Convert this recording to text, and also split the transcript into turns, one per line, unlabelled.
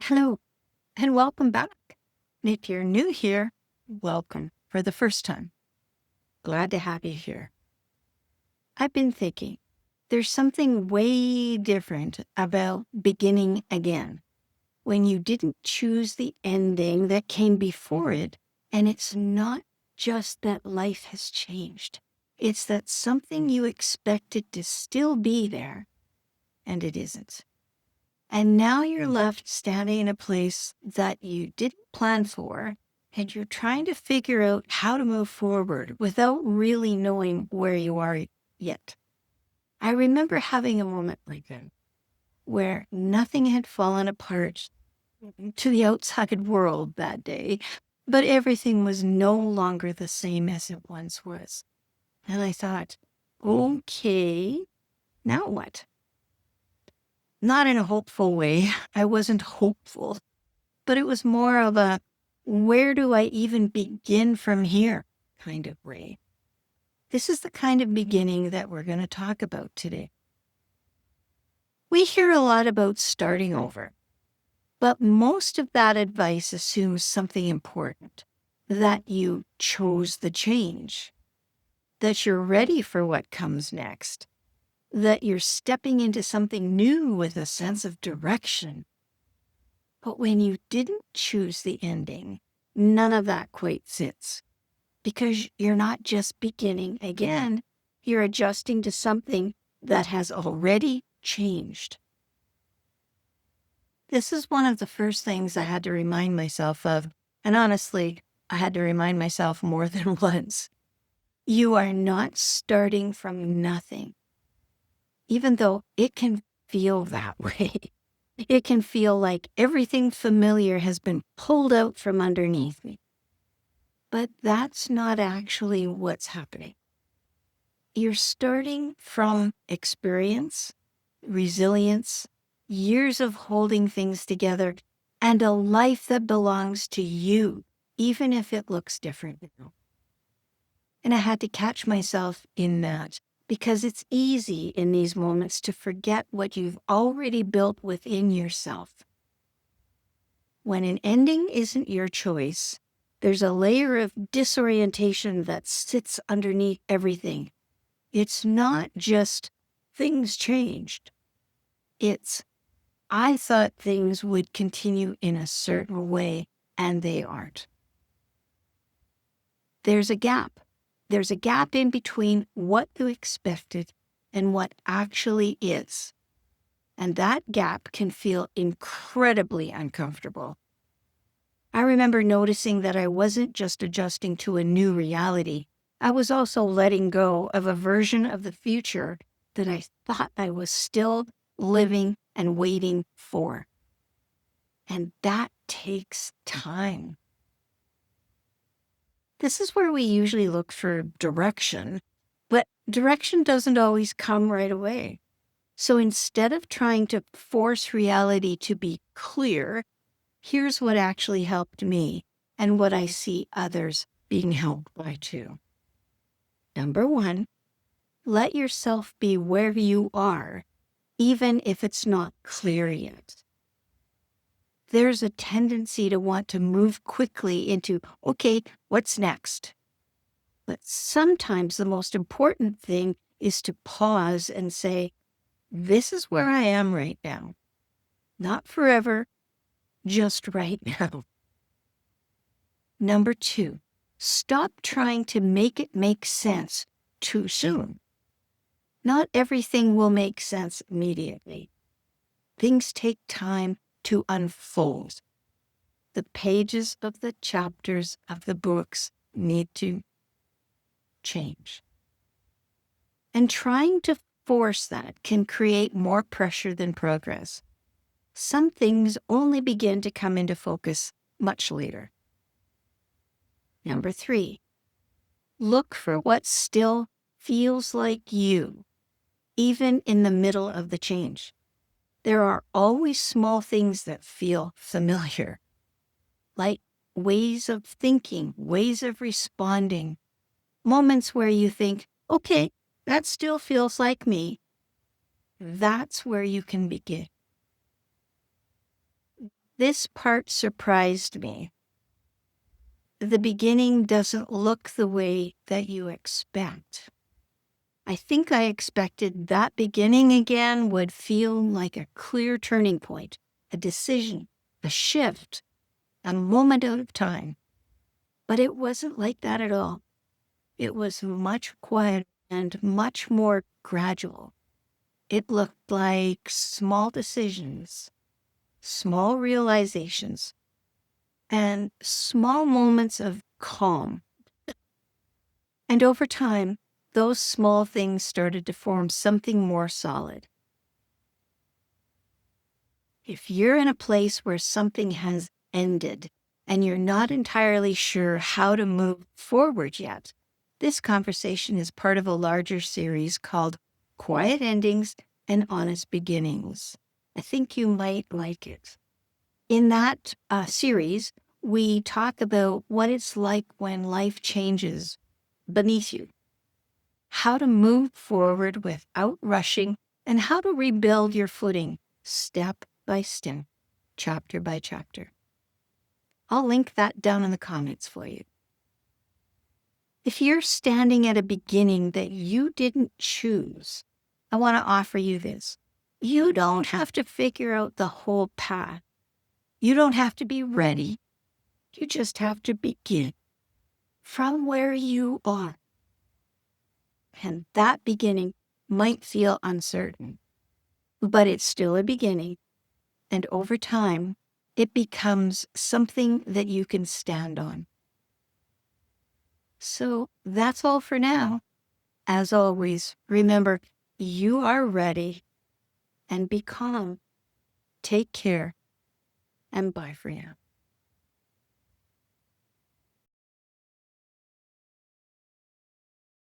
Hello, and welcome back. And if you're new here, welcome for the first time. Glad to have you here. I've been thinking there's something way different about beginning again when you didn't choose the ending that came before it. And it's not just that life has changed, it's that something you expected to still be there and it isn't. And now you're left standing in a place that you didn't plan for, and you're trying to figure out how to move forward without really knowing where you are yet. I remember having a moment like that where nothing had fallen apart to the outside world that day, but everything was no longer the same as it once was. And I thought, okay, now what? Not in a hopeful way. I wasn't hopeful, but it was more of a where do I even begin from here kind of way. This is the kind of beginning that we're going to talk about today. We hear a lot about starting over, but most of that advice assumes something important, that you chose the change, that you're ready for what comes next, that you're stepping into something new with a sense of direction. But when you didn't choose the ending, none of that quite sits. Because you're not just beginning again, you're adjusting to something that has already changed. This is one of the first things I had to remind myself of. And honestly, I had to remind myself more than once. You are not starting from nothing, even though it can feel that way. It can feel like everything familiar has been pulled out from underneath me. But that's not actually what's happening. You're starting from experience, resilience, years of holding things together, and a life that belongs to you, even if it looks different now. And I had to catch myself in that because it's easy in these moments to forget what you've already built within yourself. When an ending isn't your choice, there's a layer of disorientation that sits underneath everything. It's not just things changed. It's, I thought things would continue in a certain way, and they aren't. There's a gap. There's a gap in between what you expected and what actually is. And that gap can feel incredibly uncomfortable. I remember noticing that I wasn't just adjusting to a new reality. I was also letting go of a version of the future that I thought I was still living and waiting for. And that takes time. This is where we usually look for direction, but direction doesn't always come right away. So instead of trying to force reality to be clear, here's what actually helped me and what I see others being helped by too. Number one, let yourself be where you are, even if it's not clear yet. There's a tendency to want to move quickly into, okay, what's next? But sometimes the most important thing is to pause and say, this is where I am right now. Not forever, just right now. Number two, stop trying to make it make sense too soon. Not everything will make sense immediately. Things take time to unfold. The pages of the chapters of the books need to change. And trying to force that can create more pressure than progress. Some things only begin to come into focus much later. Number three, look for what still feels like you, even in the middle of the change. There are always small things that feel familiar, like ways of thinking, ways of responding, moments where you think, okay, that still feels like me. That's where you can begin. This part surprised me. The beginning doesn't look the way that you expect. I think I expected that beginning again would feel like a clear turning point, a decision, a shift, a moment out of time. But it wasn't like that at all. It was much quieter and much more gradual. It looked like small decisions, small realizations, and small moments of calm. And over time, those small things started to form something more solid. If you're in a place where something has ended and you're not entirely sure how to move forward yet, this conversation is part of a larger series called Quiet Endings and Honest Beginnings. I think you might like it. In that series, we talk about what it's like when life changes beneath you, how to move forward without rushing, and how to rebuild your footing step by step, chapter by chapter. I'll link that down in the comments for you. If you're standing at a beginning that you didn't choose, I want to offer you this. You don't have to figure out the whole path. You don't have to be ready. You just have to begin from where you are. And that beginning might feel uncertain, but it's still a beginning. And over time, it becomes something that you can stand on. So that's all for now. As always, remember, you are ready, and be calm. Take care, and bye for now.